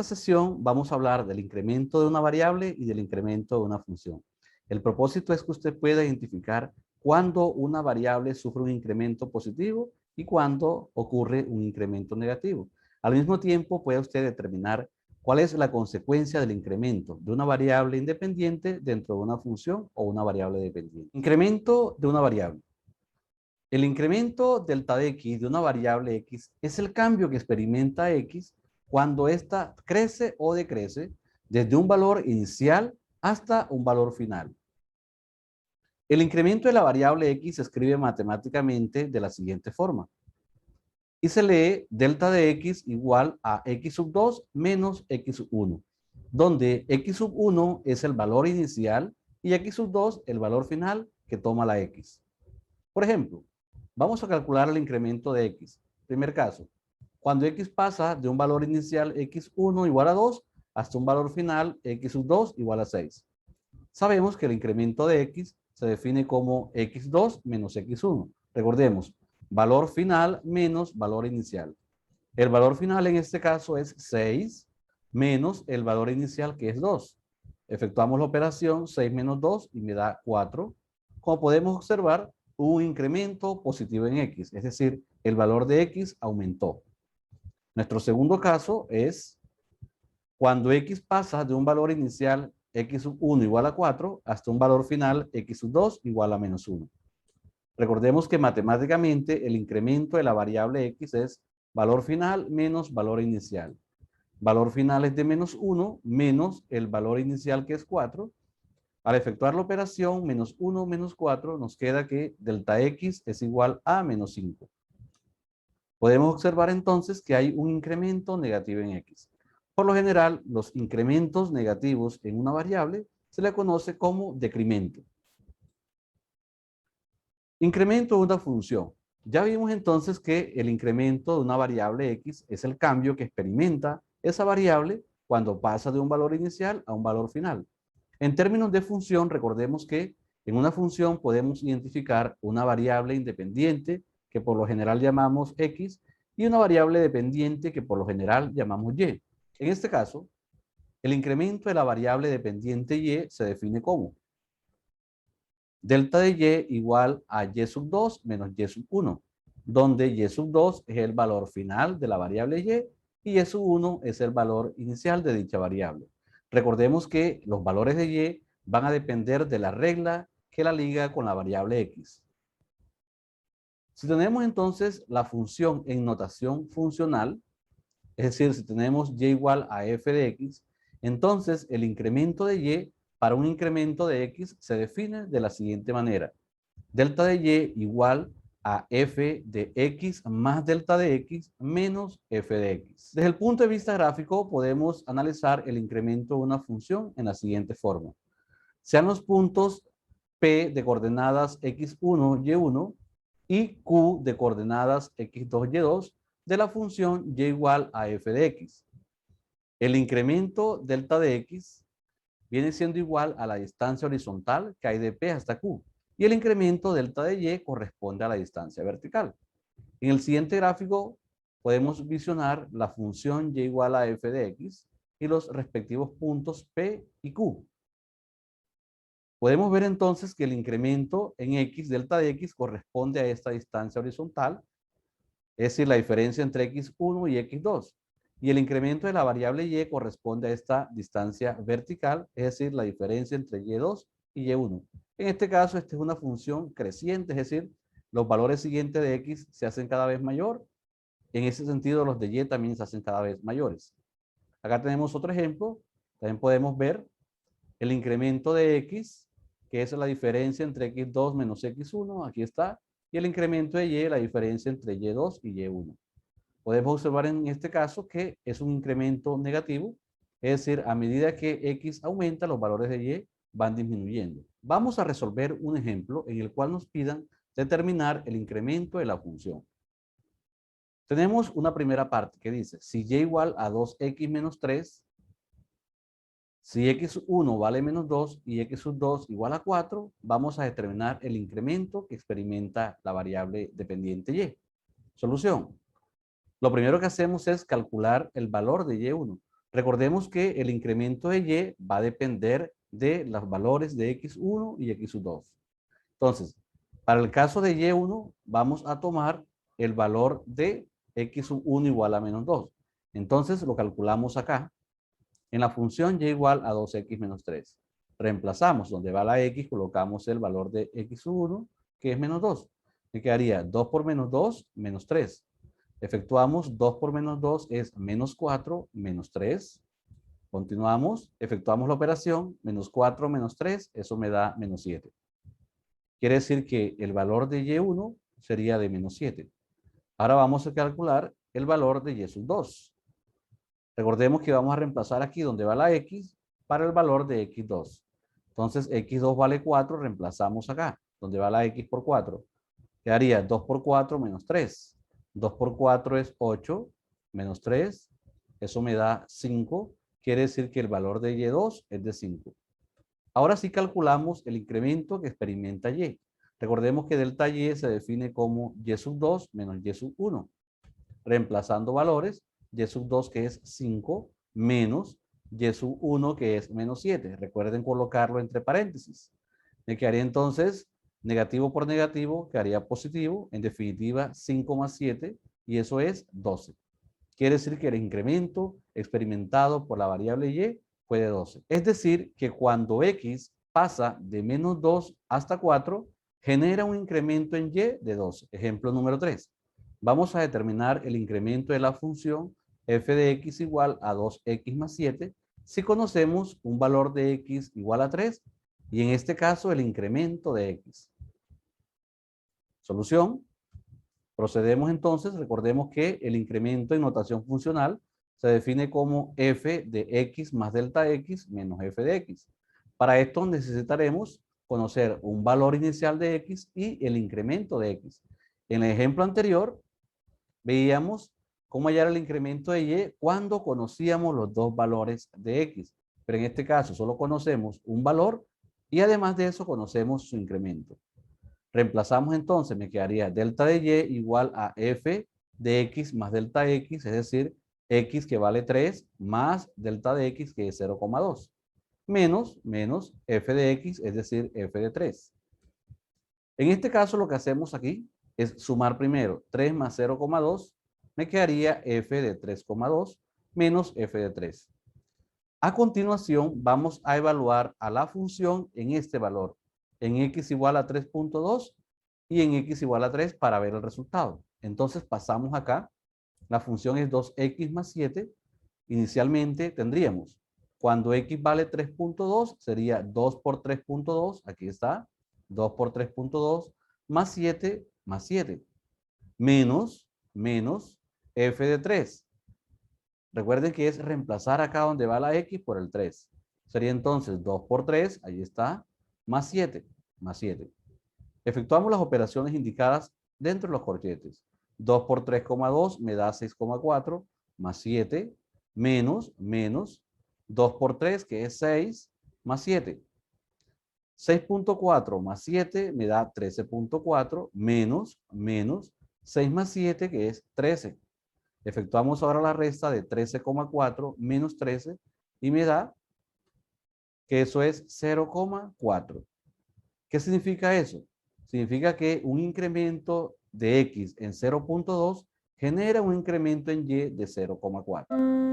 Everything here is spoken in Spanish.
sesión vamos a hablar del incremento de una variable y del incremento de una función. El propósito es que usted pueda identificar cuándo una variable sufre un incremento positivo y cuándo ocurre un incremento negativo. Al mismo tiempo, puede usted determinar cuál es la consecuencia del incremento de una variable independiente dentro de una función o una variable dependiente. Incremento de una variable. El incremento delta de x de una variable x es el cambio que experimenta x cuando ésta crece o decrece desde un valor inicial hasta un valor final. El incremento de la variable x se escribe matemáticamente de la siguiente forma. Y se lee delta de x igual a x sub 2 menos x sub 1, donde x sub 1 es el valor inicial y x sub 2 el valor final que toma la x. Por ejemplo, vamos a calcular el incremento de x. Primer caso, cuando x pasa de un valor inicial x1 igual a 2 hasta un valor final x sub 2 igual a 6. Sabemos que el incremento de x se define como x2 menos x1. Recordemos, valor final menos valor inicial. El valor final en este caso es 6 menos el valor inicial que es 2. Efectuamos la operación 6 menos 2 y me da 4. Como podemos observar, un incremento positivo en x, es decir, el valor de x aumentó. Nuestro segundo caso es cuando x pasa de un valor inicial x sub 1 igual a 4 hasta un valor final x sub 2 igual a menos 1. Recordemos que matemáticamente el incremento de la variable x es valor final menos valor inicial. Valor final es de menos 1 menos el valor inicial que es 4. Al efectuar la operación menos 1 menos 4 nos queda que delta x es igual a menos 5. Podemos observar entonces que hay un incremento negativo en x. Por lo general, los incrementos negativos en una variable se le conoce como decremento. Incremento de una función. Ya vimos entonces que el incremento de una variable x es el cambio que experimenta esa variable cuando pasa de un valor inicial a un valor final. En términos de función, recordemos que en una función podemos identificar una variable independiente que por lo general llamamos x y una variable dependiente que por lo general llamamos y. En este caso, el incremento de la variable dependiente y se define como delta de y igual a y sub 2 menos y sub 1, donde y sub 2 es el valor final de la variable y sub 1 es el valor inicial de dicha variable. Recordemos que los valores de y van a depender de la regla que la liga con la variable x. Si tenemos entonces la función en notación funcional, es decir, si tenemos y igual a f de x, entonces el incremento de y para un incremento de x se define de la siguiente manera. Delta de y igual a f de x más delta de x menos f de x. Desde el punto de vista gráfico podemos analizar el incremento de una función en la siguiente forma. Sean los puntos P de coordenadas x1, y1 y Q de coordenadas x2, y2 de la función y igual a f de x. El incremento delta de x viene siendo igual a la distancia horizontal que hay de P hasta Q. Y el incremento delta de y corresponde a la distancia vertical. En el siguiente gráfico podemos visionar la función y igual a f de x y los respectivos puntos P y Q. Podemos ver entonces que el incremento en x, delta de x, corresponde a esta distancia horizontal, es decir, la diferencia entre x1 y x2. Y el incremento de la variable y corresponde a esta distancia vertical, es decir, la diferencia entre y2 y y1. En este caso, esta es una función creciente, es decir, los valores siguientes de x se hacen cada vez mayor. En ese sentido, los de y también se hacen cada vez mayores. Acá tenemos otro ejemplo. También podemos ver el incremento de x, que es la diferencia entre x2 menos x1, aquí está, y el incremento de y, la diferencia entre y2 y y1. Podemos observar en este caso que es un incremento negativo, es decir, a medida que x aumenta, los valores de y van disminuyendo. Vamos a resolver un ejemplo en el cual nos pidan determinar el incremento de la función. Tenemos una primera parte que dice, si y igual a 2x menos 3, si x1 vale menos 2 y x sub 2 igual a 4, vamos a determinar el incremento que experimenta la variable dependiente y. Solución. Lo primero que hacemos es calcular el valor de y1. Recordemos que el incremento de y va a depender de los valores de x1 y x2. Entonces, para el caso de y1, vamos a tomar el valor de x1 igual a menos 2. Entonces, lo calculamos acá. En la función y igual a 2x menos 3. Reemplazamos donde va la x, colocamos el valor de x1, que es menos 2. Me quedaría 2 por menos 2, menos 3. Efectuamos 2 por menos 2 es menos 4, menos 3. Continuamos, efectuamos la operación, menos 4 menos 3, eso me da menos 7. Quiere decir que el valor de y1 sería de menos 7. Ahora vamos a calcular el valor de y sub 2. Recordemos que vamos a reemplazar aquí donde va la x para el valor de x2. Entonces, x2 vale 4, reemplazamos acá, donde va la x por 4. Quedaría 2 por 4 menos 3. 2 por 4 es 8, menos 3. Eso me da 5. Quiere decir que el valor de y2 es de 5. Ahora sí calculamos el incremento que experimenta y. Recordemos que delta y se define como y sub 2 menos y sub 1. Reemplazando valores, y sub 2 que es 5 menos y sub 1 que es menos 7. Recuerden colocarlo entre paréntesis. Me quedaría entonces negativo por negativo, quedaría positivo. En definitiva, 5 más 7 y eso es 12. Quiere decir que el incremento experimentado por la variable y fue de 12. Es decir, que cuando x pasa de menos 2 hasta 4, genera un incremento en y de 12. Ejemplo número 3. Vamos a determinar el incremento de la función f de x igual a 2x más 7 si conocemos un valor de x igual a 3 y en este caso el incremento de x. Solución. Procedemos entonces, recordemos que el incremento en notación funcional se define como f de x más delta x menos f de x. Para esto necesitaremos conocer un valor inicial de x y el incremento de x. En el ejemplo anterior, veíamos cómo hallar el incremento de y cuando conocíamos los dos valores de x. Pero en este caso solo conocemos un valor y además de eso conocemos su incremento. Reemplazamos entonces, me quedaría delta de y igual a f de x más delta x, es decir, x que vale 3 más delta de x que es 0,2. Menos f de x, es decir, f de 3. En este caso lo que hacemos aquí es sumar primero 3 más 0,2, me quedaría f de 3,2 menos f de 3. A continuación vamos a evaluar a la función en este valor, en x igual a 3.2 y en x igual a 3 para ver el resultado. Entonces pasamos acá, la función es 2x más 7, inicialmente tendríamos, cuando x vale 3.2 sería 2 por 3.2, aquí está, 2 por 3.2 más 7 más 7, menos f de 3. Recuerden que es reemplazar acá donde va la x por el 3. Sería entonces 2 por 3, ahí está, más 7, más 7. Efectuamos las operaciones indicadas dentro de los corchetes. 2 por 3,2 me da 6,4, más 7, menos 2 por 3, que es 6, más 7. 6.4 más 7 me da 13.4, menos 6 más 7, que es 13. Efectuamos ahora la resta de 13,4 menos 13 y me da que eso es 0,4. ¿Qué significa eso? Significa que un incremento de x en 0.2 genera un incremento en y de 0,4.